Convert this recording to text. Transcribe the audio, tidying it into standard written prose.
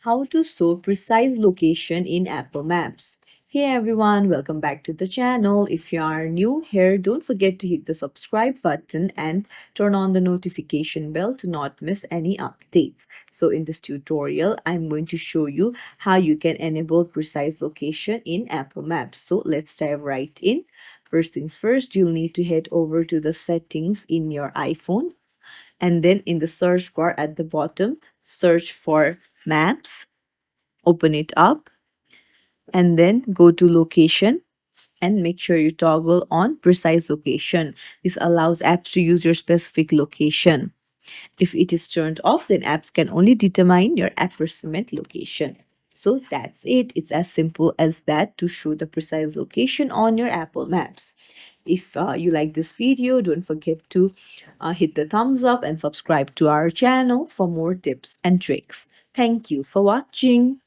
How to show precise location in Apple Maps. Hey everyone, welcome back to the channel. If you are new here, don't forget to hit the subscribe button and turn on the notification bell to not miss any updates. So in this tutorial, I'm going to show you how you can enable precise location in Apple Maps. So let's dive right in. First things first, you'll need to head over to the settings in your iPhone, and then in the search bar at the bottom, search for Maps, open it up, and then go to location and make sure you toggle on precise location. This allows apps to use your specific location. If it is turned off, then apps can only determine your approximate location. So that's it. It's as simple as that to show the precise location on your Apple Maps. If you like this video, don't forget to hit the thumbs up and subscribe to our channel for more tips and tricks. Thank you for watching.